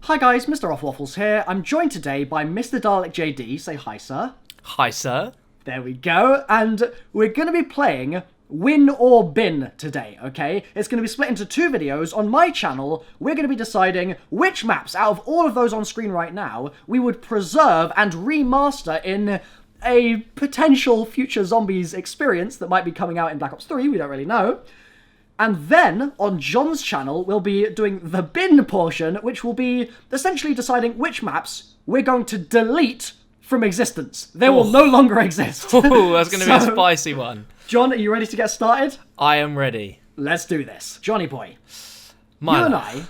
Hi guys, MrRoflWaffles here. I'm joined today by MrDalekJD. Say hi, sir. Hi, sir. There we go. And we're going to be playing Win or Bin today, okay? It's going to be split into two videos. On my channel, we're going to be deciding which maps out of all of those on screen right now we would preserve and remaster in a potential future Zombies experience that might be coming out in Black Ops 3, we don't really know. And then, on John's channel, we'll be doing the bin portion, which will be essentially deciding which maps we're going to delete from existence. They will no longer exist. Oh, that's going to be a spicy one. John, are you ready to get started? I am ready. Let's do this. Johnny boy, Milo. you and I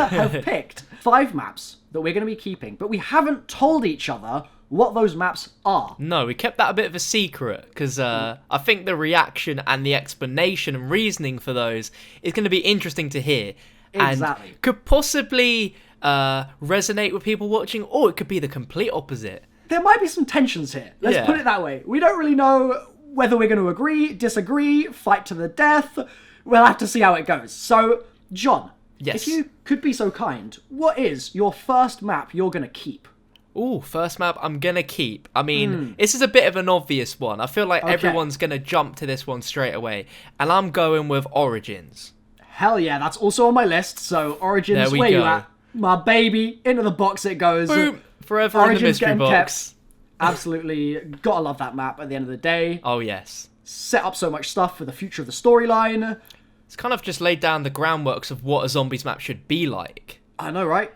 have picked 5 maps that we're going to be keeping, but we haven't told each other what those maps are. No, we kept that a bit of a secret because I think the reaction and the explanation and reasoning for those is going to be interesting to hear. Exactly. And could possibly resonate with people watching, or it could be the complete opposite. There might be some tensions here. Let's put it that way. We don't really know whether we're going to agree, disagree, fight to the death. We'll have to see how it goes. So, John, yes, if you could be so kind, what is your first map you're going to keep? Ooh, first map I'm going to keep. I mean, this is a bit of an obvious one. I feel like everyone's going to jump to this one straight away. And I'm going with Origins. Hell yeah, that's also on my list. So, Origins, where you at? My baby, into the box it goes. Boom, forever Origins in the mystery box. Kept. Absolutely, gotta love that map at the end of the day. Oh, yes. Set up so much stuff for the future of the storyline. It's kind of just laid down the groundworks of what a Zombies map should be like. I know, right?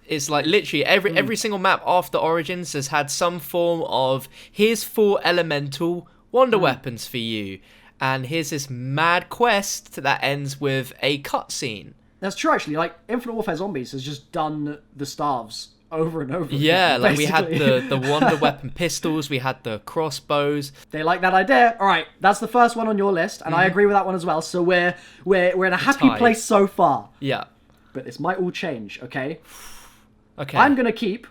It's like literally every single map after Origins has had some form of here's 4 elemental wonder weapons for you, and here's this mad quest that ends with a cutscene. That's true, actually. Like, Infinite Warfare Zombies has just done the staves over and over again, like basically. We had the wonder weapon pistols, we had the crossbows. They like that idea. All right, that's the first one on your list, and I agree with that one as well. So we're in a happy place so far. Yeah, but this might all change. Okay. Okay. I'm gonna keep.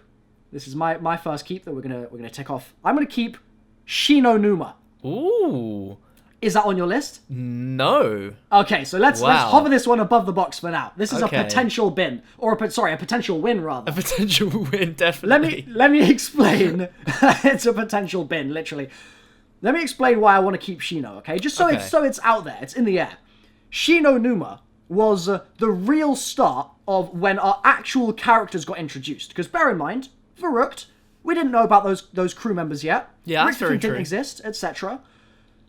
This is my first keep that we're gonna tick off. I'm gonna keep Shi No Numa. Ooh. Is that on your list? No. Okay, so let's hover this one above the box for now. This is a potential bin, or a potential win rather. A potential win, definitely. Let me explain. It's a potential bin, literally. Let me explain why I want to keep Shino. Okay, just so it's out there, it's in the air. Shi No Numa was the real start of when our actual characters got introduced. Because bear in mind, Verruckt, we didn't know about those crew members yet. Yeah, that's very true. Didn't exist, etc.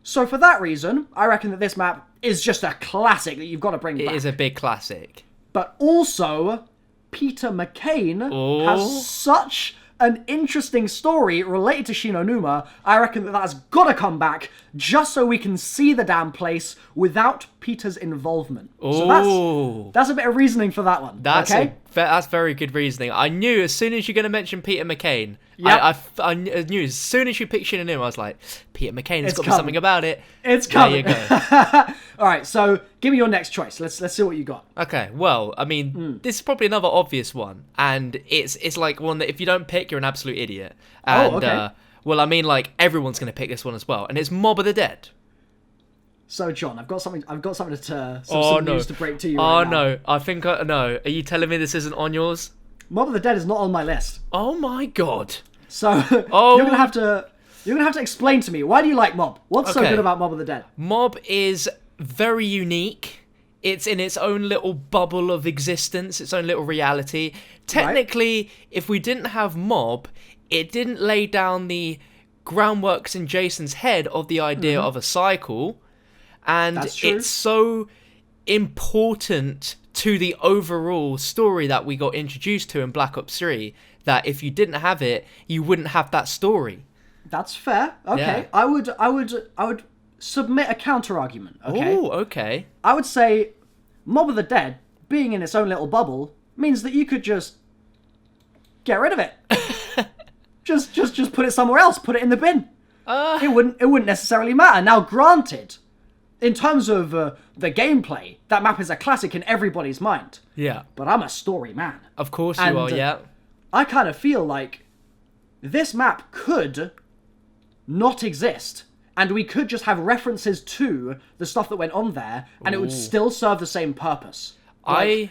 So for that reason, I reckon that this map is just a classic that you've got to bring back. It is a big classic. But also, Peter McCain has such an interesting story related to Shi No Numa. I reckon that that's got to come back just so we can see the damn place without Peter's involvement. So that's a bit of reasoning for that one. That's very good reasoning. I knew as soon as you're going to mention Peter McCain, I knew as soon as you picked Shi No Numa, I was like, Peter McCain has got to be something about it. It's coming. There you go. All right, so give me your next choice. Let's see what you got. Okay, well, I mean, this is probably another obvious one, and it's like one that if you don't pick, you're an absolute idiot. And, well, I mean, like everyone's going to pick this one as well, and it's Mob of the Dead. So, John, I've got something some news to break to you. No, I think no. Are you telling me this isn't on yours? Mob of the Dead is not on my list. Oh my god! So you're gonna have to explain to me, why do you like Mob? What's so good about Mob of the Dead? Mob is very unique. It's in its own little bubble of existence, its own little reality. Technically, if we didn't have Mob, it didn't lay down the groundworks in Jason's head of the idea of a cycle. And it's so important to the overall story that we got introduced to in Black Ops 3 that if you didn't have it, you wouldn't have that story. That's fair. Okay. Yeah. I would submit a counter argument. Okay. Oh, okay. I would say Mob of the Dead being in its own little bubble means that you could just get rid of it. just put it somewhere else. Put it in the bin. It wouldn't necessarily matter. Now, granted, in terms of the gameplay, that map is a classic in everybody's mind. Yeah. But I'm a story man. Of course you are, yeah. I kind of feel like this map could not exist, and we could just have references to the stuff that went on there, and it would still serve the same purpose. I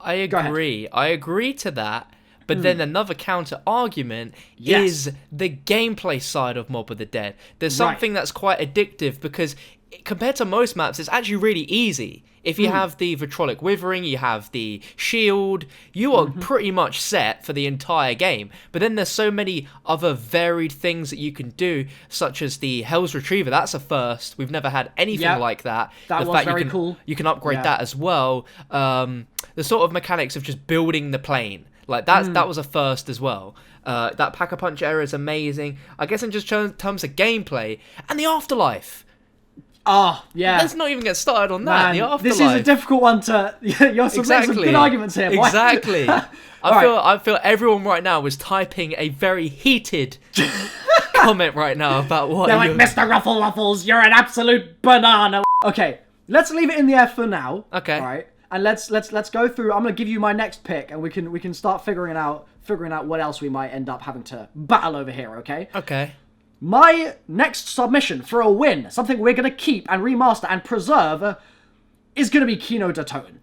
I Go ahead. agree. I agree to that. But then another counter argument Yes. is the gameplay side of Mob of the Dead. There's Right. something that's quite addictive because compared to most maps, it's actually really easy. If you have the Vitrolic Withering, you have the Shield, you are pretty much set for the entire game. But then there's so many other varied things that you can do, such as the Hell's Retriever. That's a first. We've never had anything Yep. like that. That The was fact very you can, cool. You can upgrade Yeah. that as well. The sort of mechanics of just building the plane. Like, that was a first as well. That Pack-a-Punch era is amazing. I guess in just terms of gameplay. And the Afterlife. Oh, yeah. Let's not even get started on that. Man, The Afterlife. this is a difficult one to... You're some good arguments here, boy. Exactly. I feel everyone right now is typing a very heated comment right now about what They're like, MrRoflWaffles, you're an absolute banana. Okay, let's leave it in the air for now. Okay. All right. And let's go through. I'm gonna give you my next pick, and we can start figuring out what else we might end up having to battle over here. Okay. Okay. My next submission for a win, something we're gonna keep and remaster and preserve, is gonna be Kino Toten.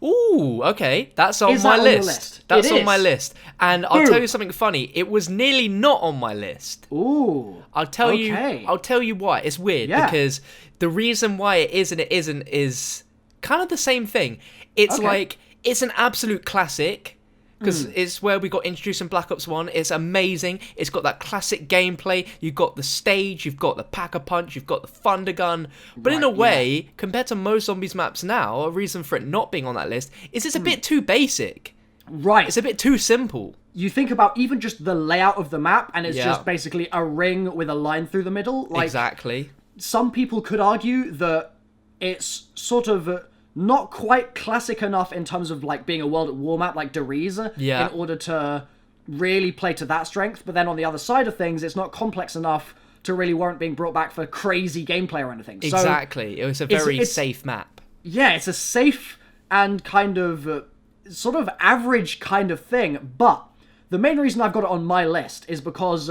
Ooh, okay. That's on Is my that on your list. list? That's It on is. my list. And I'll Boom. tell you something funny. It was nearly not on my list. Ooh. I'll tell Okay. you why. It's weird Yeah. because the reason why it is and it isn't is kind of the same thing. It's Okay. like it's an absolute classic because it's where we got introduced in Black Ops 1. It's amazing. It's got that classic gameplay. You've got the stage, you've got the Pack-a-Punch, you've got the Thunder Gun. But in a Right, way, compared to most Zombies maps now, a reason for it not being on that list is it's a bit too basic. Right. It's a bit too simple. You think about even just the layout of the map, and it's Yeah. just basically a ring with a line through the middle. Like, Exactly. some people could argue that it's sort of not quite classic enough in terms of like being a World at War map like Deriz Yeah. in order to really play to that strength. But then on the other side of things, it's not complex enough to really warrant being brought back for crazy gameplay or anything. So, Exactly. It was a very it's- safe map. yeah, it's a safe and kind of sort of average kind of thing. But the main reason I've got it on my list is because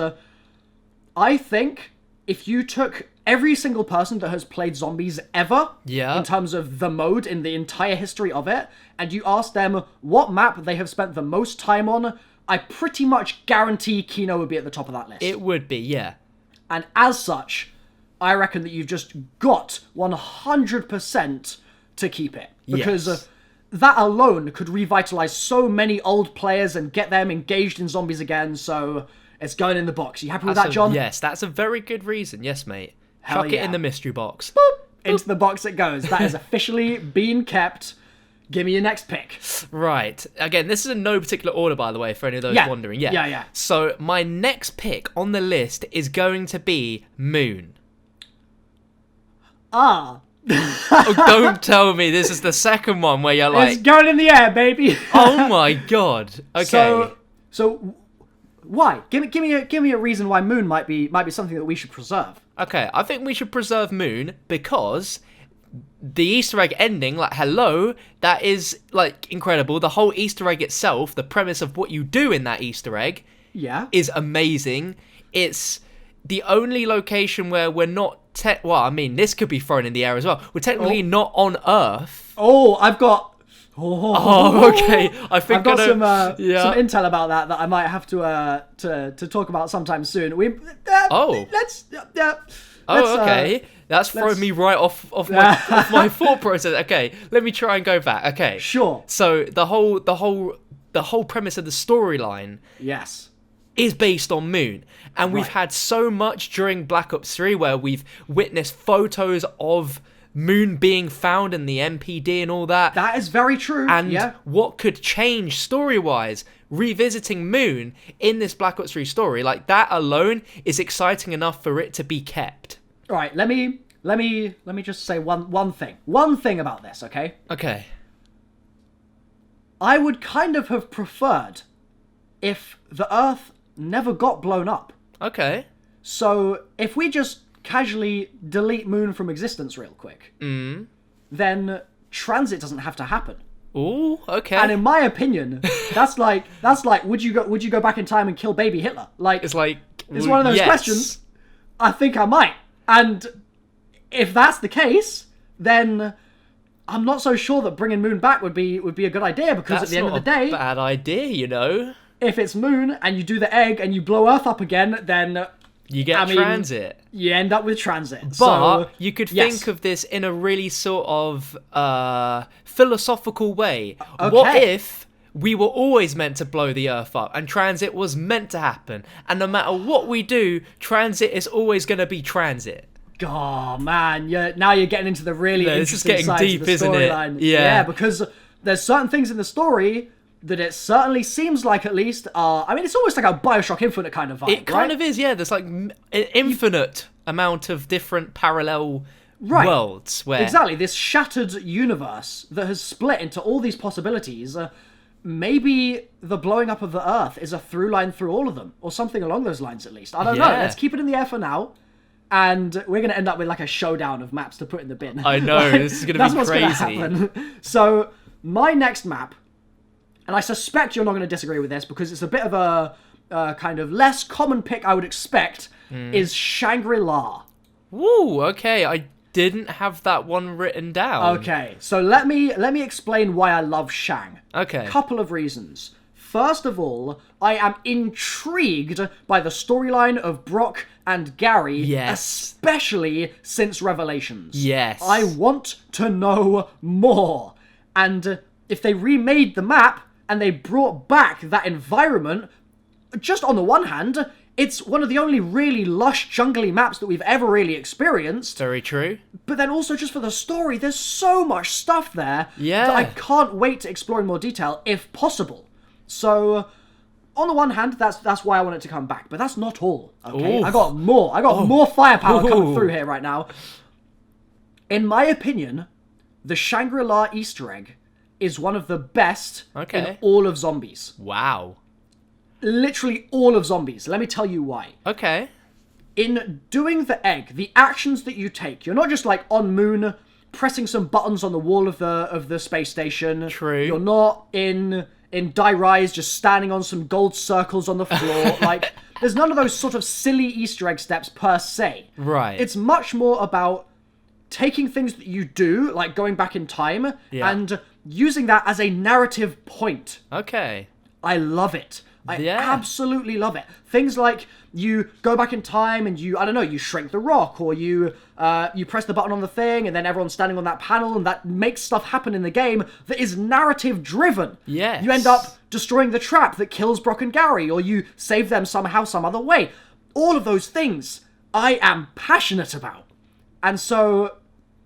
I think if you took every single person that has played Zombies ever, Yeah. in terms of the mode in the entire history of it, and you asked them what map they have spent the most time on, I pretty much guarantee Kino would be at the top of that list. It would be, yeah. And as such, I reckon that you've just got 100% to keep it. Because Yes. that alone could revitalize so many old players and get them engaged in Zombies again, so it's going in the box. You happy with that, John? Yes, that's a very good reason. Yes, mate. Hell Chuck it yeah. in the mystery box. Into the box it goes. That is officially been kept. Give me your next pick. Right. Again, this is in no particular order, by the way, for any of those Yeah. wondering. Yeah. So my next pick on the list is going to be Moon. Ah. Oh, don't tell me this is the second one where you're It's like, going in the air, baby. oh my god. Okay. So why? Give me a reason why Moon might be something that we should preserve. Okay, I think we should preserve Moon because the Easter egg ending, like, hello, that is, like, incredible. The whole Easter egg itself, the premise of what you do in that Easter egg, Yeah. is amazing. It's the only location where we're not... well, I mean, this could be thrown in the air as well. We're technically not on Earth. Oh, I've got... Oh, okay. I think I've got I know- some intel about that I might have to talk about sometime soon. Oh. Let's... Oh, okay. That's thrown me right off my thought process. Okay, let me try and go back. Okay. Sure. So the whole premise of the storyline Yes. is based on Moon. And we've Right. had so much during Black Ops 3 where we've witnessed photos of Moon being found in the MPD and all that. That is very true. And yeah. what could change story-wise, revisiting Moon in this Black Ops 3 story, like that alone is exciting enough for it to be kept. All right, let me just say one thing about this, okay? Okay. I would kind of have preferred if the Earth never got blown up. Okay. So if we just casually delete Moon from existence real quick, then transit doesn't have to happen. Ooh, okay. And in my opinion, that's like would you go back in time and kill baby Hitler? Like It's like... it's one of those yes. questions. I think I might. And if that's the case, then I'm not so sure that bringing Moon back would be a good idea, because That's at the end of the not a day, bad idea, you know. if it's Moon and you do the egg and you blow Earth up again, then You get transit. You end up with transit. But So, you could yes. think of this in a really sort of philosophical way. Okay. What if we were always meant to blow the Earth up and transit was meant to happen? And no matter what we do, transit is always going to be transit. Oh man, now you're getting into the really This is interesting getting sides deep, of the isn't it? storyline. Yeah. Because there's certain things in the story that it certainly seems like, at least, I mean, it's almost like a BioShock Infinite kind of vibe, It kind of is, yeah. There's like an infinite amount of different parallel worlds where Exactly, this shattered universe that has split into all these possibilities. Maybe the blowing up of the Earth is a through line through all of them, or something along those lines at least. I don't know. Yeah. Let's keep it in the air for now. And we're going to end up with like a showdown of maps to put in the bin. I know, this is going to be That's crazy. what's going to happen. So, my next map, and I suspect you're not going to disagree with this because it's a bit of a kind of less common pick I would expect, is Shangri-La. Woo, okay, I didn't have that one written down. Okay, so let me explain why I love Shang. Okay. Couple of reasons. First of all, I am intrigued by the storyline of Brock and Gary, Yes. especially since Revelations. Yes. I want to know more. And if they remade the map and they brought back that environment, just on the one hand, it's one of the only really lush, jungly maps that we've ever really experienced. Very true. But then also just for the story, there's so much stuff there Yeah. that I can't wait to explore in more detail, if possible. So, on the one hand, that's why I want it to come back. But that's not all, okay? Ooh. I got more. I got more firepower coming Ooh. through here right now. In my opinion, the Shangri-La Easter egg is one of the best in Okay. all of Zombies. Wow. Literally all of Zombies. Let me tell you why. Okay. In doing the egg, the actions that you take, you're not just like on Moon pressing some buttons on the wall of the space station. True. You're not in Die Rise just standing on some gold circles on the floor. Like, there's none of those sort of silly Easter egg steps per se. Right. It's much more about taking things that you do, like going back in time, Yeah. and using that as a narrative point. Okay. I love it. I Yeah. absolutely love it. Things like you go back in time and you shrink the rock, or you press the button on the thing and then everyone's standing on that panel, and that makes stuff happen in the game that is narrative driven. Yes. You end up destroying the trap that kills Brock and Gary, or you save them somehow, some other way. All of those things I am passionate about. And so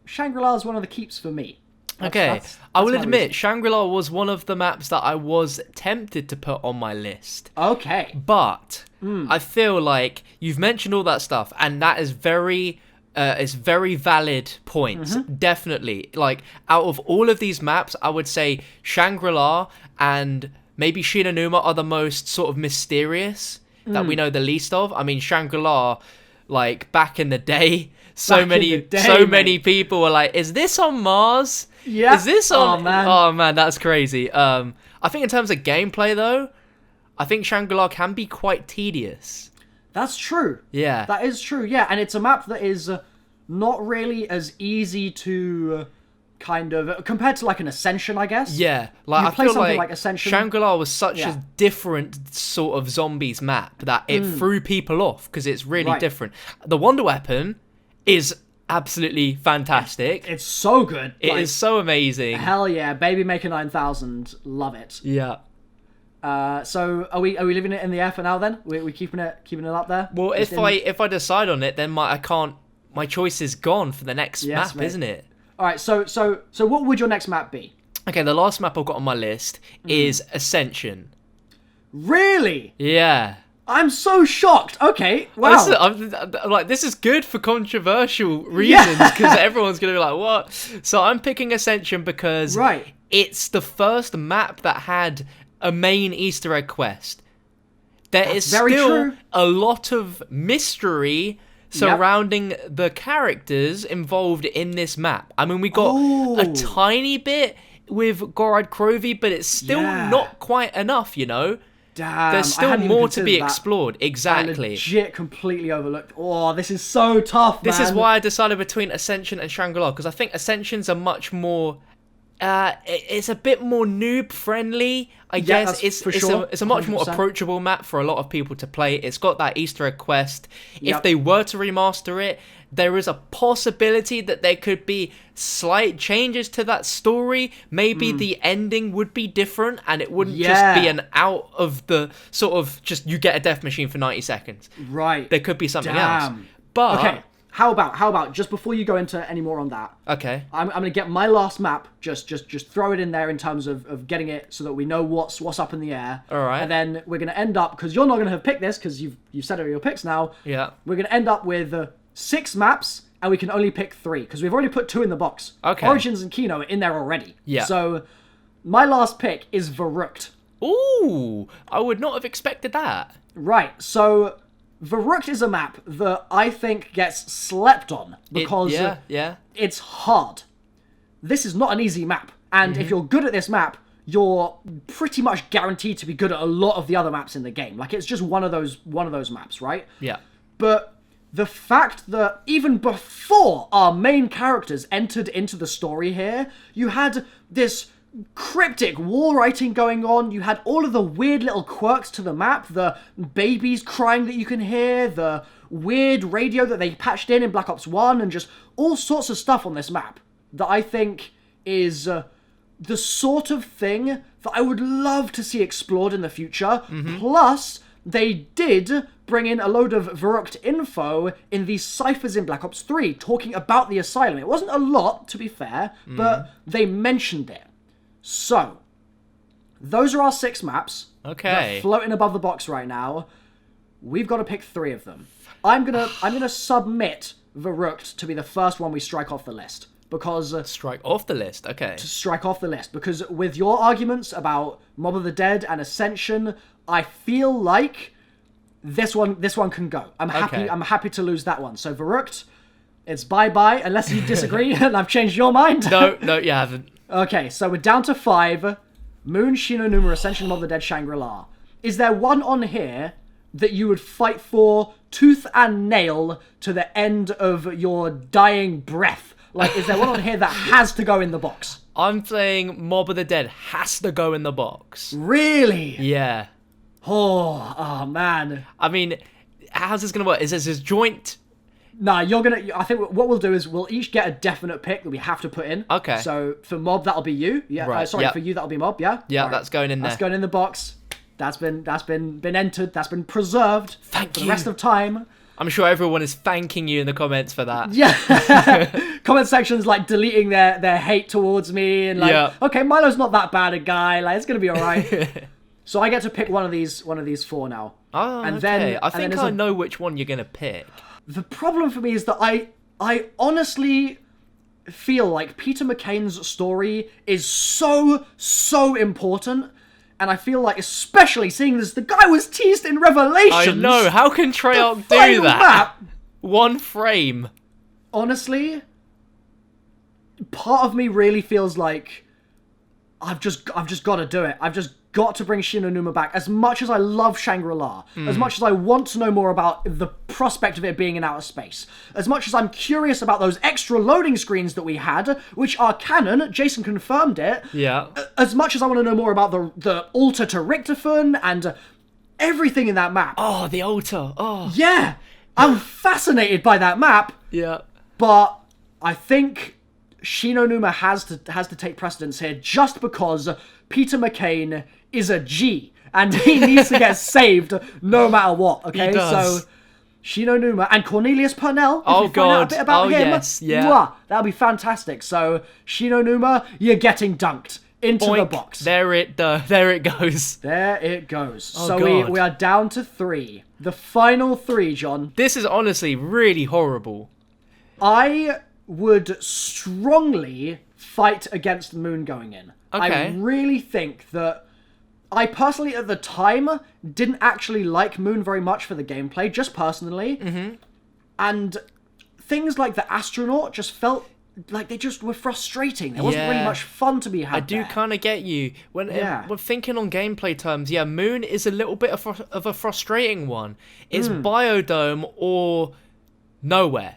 Shangri-La is one of the keeps for me. Okay, I will my admit, reason. Shangri-La was one of the maps that I was tempted to put on my list. Okay. But I feel like you've mentioned all that stuff, and that is very valid points. Definitely. Like, out of all of these maps, I would say Shangri-La and maybe Shi No Numa are the most sort of mysterious that we know the least of. I mean, Shangri-La, like, back in the day, so many people were like, is this on Mars? Yeah. Is this on... Oh, man. Oh, man, that's crazy. I think in terms of gameplay, though, I think Shangri-La can be quite tedious. That's true. Yeah. That is true, yeah. And it's a map that is not really as easy to kind of... compared to, like, an Ascension, I guess. Yeah, like You I play feel something like like Ascension- Shangri-La was such Yeah. a different sort of zombies map that it threw people off because it's really Right. different. The Wonder Weapon is absolutely fantastic. It's so good. It Like, is so amazing. Hell yeah, Baby Maker 9000, love it. Yeah. So are we leaving it in the air for now then? We keeping it up there? Well, Just if I decide on it, then my choice is gone for the next Yes, map, mate. isn't it? All right. So what would your next map be? Okay, the last map I've got on my list is Ascension. Really? Yeah. I'm so shocked. Okay. Wow. I'm like, this is good for controversial reasons because everyone's gonna be like, "What?" So I'm picking Ascension because Right. it's the first map that had a main Easter egg quest. There is very still true. a lot of mystery surrounding the characters involved in this map. I mean, we got a tiny bit with Gorod Krovi, but it's still Yeah. not quite enough, you know. Damn, There's I still hadn't even more to be considered that. explored. I Exactly. legit completely overlooked. Oh, this is so tough, man. This is why I decided between Ascension and Shangri-La, because I think Ascension's a much more... it's a bit more noob friendly, I guess. It's a much more 100%. approachable map for a lot of people to play. It's got that Easter egg quest. Yep. If they were to remaster it, there is a possibility that there could be slight changes to that story. Maybe the ending would be different, and it wouldn't just be an out of the sort of just you get a death machine for 90 seconds. Right. There could be something else. But okay. How about just before you go into any more on that? Okay. I'm gonna get my last map. Just throw it in there in terms of getting it so that we know what's up in the air. All right. And then we're gonna end up, because you're not gonna have picked this because you've said it your picks now. Yeah. We're gonna end up with 6 maps, and we can only pick 3 because we've already put 2 in the box. Okay. Origins and Kino are in there already. Yeah. So my last pick is Verruckt. Ooh, I would not have expected that. Right. So Verruckt is a map that I think gets slept on because it's hard. This is not an easy map, and if you're good at this map, you're pretty much guaranteed to be good at a lot of the other maps in the game. Like, it's just one of those maps, right? Yeah. But the fact that even before our main characters entered into the story here, you had this cryptic war writing going on. You had all of the weird little quirks to the map, the babies crying that you can hear, the weird radio that they patched in Black Ops 1, and just all sorts of stuff on this map that I think is the sort of thing that I would love to see explored in the future. Plus, they did bring in a load of Verruckt info in these ciphers in Black Ops 3, talking about the Asylum. It wasn't a lot, to be fair, but they mentioned it. So, those are our 6 maps. Okay. They're floating above the box right now. We've got to pick 3 of them. I'm gonna submit Verruckt to be the first one we strike off the list. Because strike off the list, okay. To strike off the list. Because with your arguments about Mob of the Dead and Ascension, I feel like this one can go. I'm happy to lose that one. So Verruckt, it's bye-bye, unless you disagree and I've changed your mind. No, you haven't. Okay, so we're down to 5. Moon, Shi No Numa, Ascension, Mob of the Dead, Shangri-La. Is there one on here that you would fight for tooth and nail to the end of your dying breath? Like, is there one on here that has to go in the box? I'm saying Mob of the Dead has to go in the box. Really? Yeah. Oh, man. I mean, how's this going to work? Is this joint? Nah, I think what we'll do is we'll each get a definite pick that we have to put in. Okay. So for Mob, that'll be you. Yeah. Right. For you, that'll be Mob. Yeah. Yeah, All right. That's going in there. That's going in the box. That's been entered. That's been preserved. Thank for you. the rest of time. I'm sure everyone is thanking you in the comments for that. Yeah. Comment sections like deleting their hate towards me and like, okay, Milo's not that bad a guy. Like, it's gonna be all right. So I get to pick one of these 4 now. Oh, and okay. then I think I know which one you're gonna pick. The problem for me is that I honestly feel like Peter McCain's story is so important, and I feel like, especially seeing as the guy was teased in Revelations. I know. How can Treyarch do that? Map, one frame. Honestly, part of me really feels like I've just got to do it. I've just got to bring Shi No Numa back. As much as I love Shangri-La, as much as I want to know more about the prospect of it being in outer space, as much as I'm curious about those extra loading screens that we had, which are canon, Jason confirmed it. Yeah. As much as I want to know more about the altar to Richtofen and everything in that map. Oh, the altar. Oh. Yeah. I'm fascinated by that map. Yeah. But I think Shi No Numa has to take precedence here just because Peter McCain is a G and he needs to get saved no matter what. Okay, he does. So Shi No Numa and Cornelius Purnell. Oh we find out a bit about him, yes, yeah. Mwah, that'll be fantastic. So Shi No Numa, you're getting dunked into Boink. the box. There it goes. There it goes. Oh, so God. we are down to 3. The final 3, John. This is honestly really horrible. I would strongly fight against the Moon going in. Okay. I really think that I personally, at the time, didn't actually like Moon very much for the gameplay, just personally. Mm-hmm. And things like the astronaut just felt like, they just were frustrating. There wasn't really much fun to be had. I do kind of get you. When thinking on gameplay terms, Moon is a little bit of a frustrating one. It's Biodome or nowhere.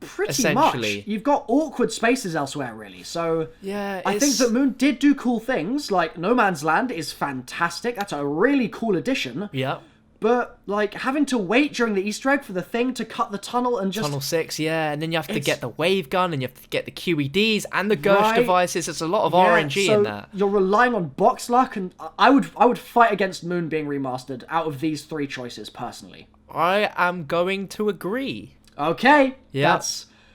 Pretty much. You've got awkward spaces elsewhere, really. So I think that Moon did do cool things. Like, No Man's Land is fantastic. That's a really cool addition. Yeah. But, like, having to wait during the Easter egg for the thing to cut the tunnel and just... Tunnel 6, and then you have to get the wave gun, and you have to get the QEDs and the ghost devices. It's a lot of RNG in that. You're relying on box luck, and I would fight against Moon being remastered out of these 3 choices, personally. I am going to agree. Okay. Yeah.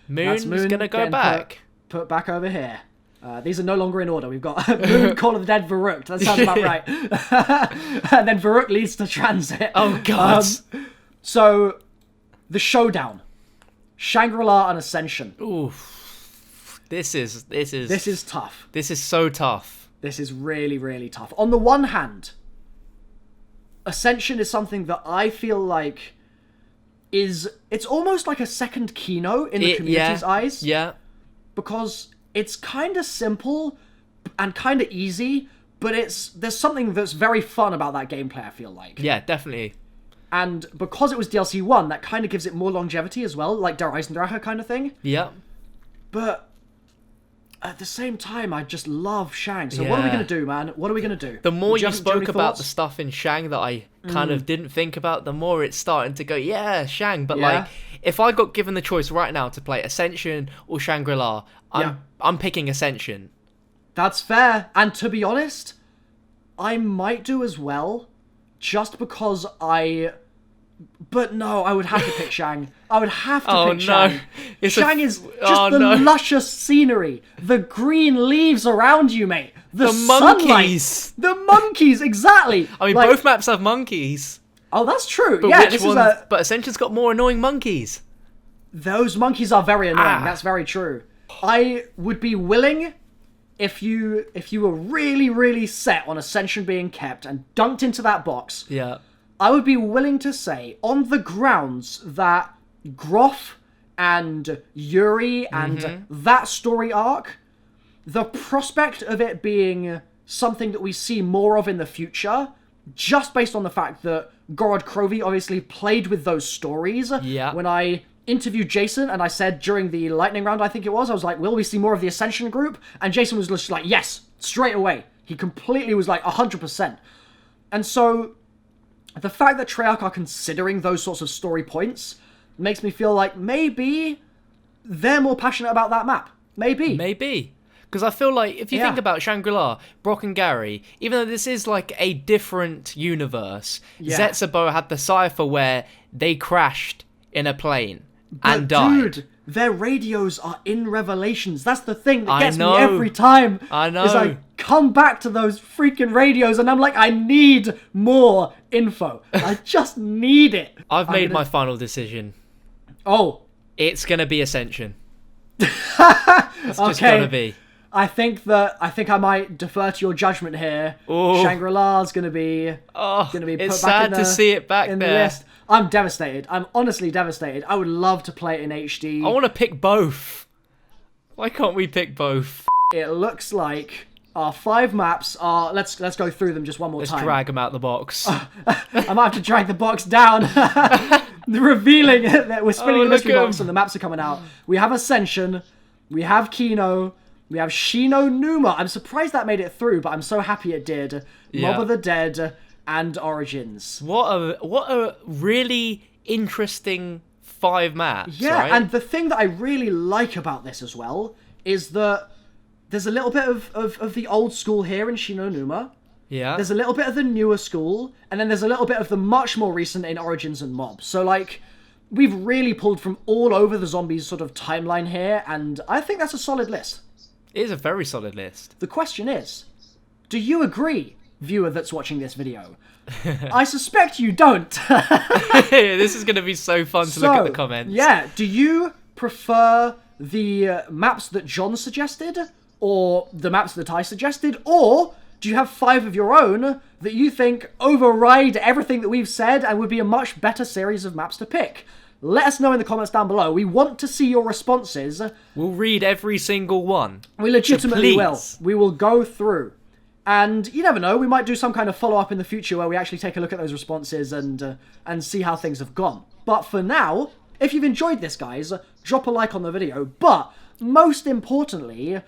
Moon's gonna go back. Put back over here. These are no longer in order. We've got Moon, Call of the Dead, Verruckt. That sounds about right. And then Verruckt leads to Transit. Oh, God. So, the showdown. Shangri-La and Ascension. Oof. This is tough. This is so tough. This is really, really tough. On the one hand, Ascension is something that I feel like it's almost like a second Kino in the community's eyes. Yeah. Because it's kind of simple and kind of easy, but there's something that's very fun about that gameplay, I feel like. Yeah, definitely. And because it was DLC 1, that kind of gives it more longevity as well, like Der Eisendrache kind of thing. Yeah. But at the same time, I just love Shang. So what are we going to do, man? What are we going to do? The more you spoke about the stuff in Shang that I kind of didn't think about, the more it's starting to go, Shang. But like, if I got given the choice right now to play Ascension or Shangri-La, I'm picking Ascension. That's fair. And to be honest, I might do as well, just because But no, I would have to pick Shang. I would have to pick Shang. Shang is just luscious scenery. The green leaves around you, mate. The monkeys. Sunlight. The monkeys, exactly. I mean, both maps have monkeys. Oh, that's true. But But Ascension's got more annoying monkeys. Those monkeys are very annoying. That's very true. I would be willing, if you were really, really set on Ascension being kept and dunked into that box. Yeah. I would be willing to say, on the grounds that Groff and Yuri and that story arc, the prospect of it being something that we see more of in the future, just based on the fact that Gorod Krovi obviously played with those stories. Yeah. When I interviewed Jason and I said during the lightning round, I think it was, I was like, will we see more of the Ascension group? And Jason was just like, yes, straight away. He completely was like 100%. And so the fact that Treyarch are considering those sorts of story points makes me feel like maybe they're more passionate about that map. Maybe. Because I feel like, if you think about Shangri-La, Brock and Gary, even though this is like a different universe, Zetsubo had the cipher where they crashed in a plane and died. Dude, their radios are in Revelations. That's the thing that gets me every time. I know. Is I come back to those freaking radios and I'm like, I need more info. I just need it. I've made my final decision. Oh. It's going to be Ascension. It's just going to be. I think I might defer to your judgment here. Ooh. Shangri-La's going to be put it's back sad to see it back in there. The list. I'm devastated. I'm honestly devastated. I would love to play it in HD. I want to pick both. Why can't we pick both? It looks like our 5 maps are... Let's go through them just one more time. Let's drag them out the box. I might have to drag the box down. Revealing that we're spinning the mystery box and the maps are coming out. We have Ascension. We have Kino. We have Shi No Numa. I'm surprised that made it through, but I'm so happy it did. Mob of the Dead and Origins. What a really interesting 5 maps. Yeah, right? And the thing that I really like about this as well is that there's a little bit of the old school here in Shi No Numa. Yeah. There's a little bit of the newer school, and then there's a little bit of the much more recent in Origins and Mob. So, like, we've really pulled from all over the Zombies sort of timeline here, and I think that's a solid list. It is a very solid list. The question is, do you agree, viewer that's watching this video? I suspect you don't. This is going to be so fun to look at the comments. Yeah, do you prefer the maps that John suggested, or the maps that I suggested, or do you have 5 of your own that you think override everything that we've said and would be a much better series of maps to pick? let us know in the comments down below. We want to see your responses. We'll read every single one. We legitimately will. please. We will go through. And you never know, we might do some kind of follow-up in the future where we actually take a look at those responses and see how things have gone. But for now, if you've enjoyed this, guys, drop a like on the video. But most importantly,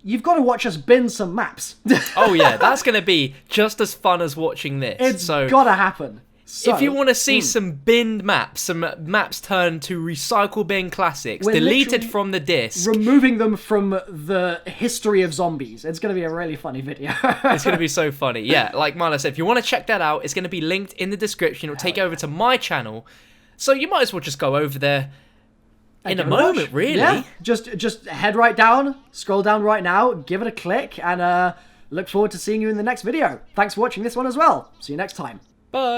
you've got to watch us bin some maps. Oh yeah, that's going to be just as fun as watching this. It's gotta happen. So, if you want to see some binned maps, some maps turned to recycle bin classics, We're deleted literally from the disc. removing them from the history of zombies. It's going to be a really funny video. It's going to be so funny. Yeah, like Milo said, if you want to check that out, it's going to be linked in the description. It'll take you over to my channel. So you might as well just go over there in a moment, really. Yeah, just head right down, scroll down right now, give it a click, and look forward to seeing you in the next video. Thanks for watching this one as well. See you next time. Bye.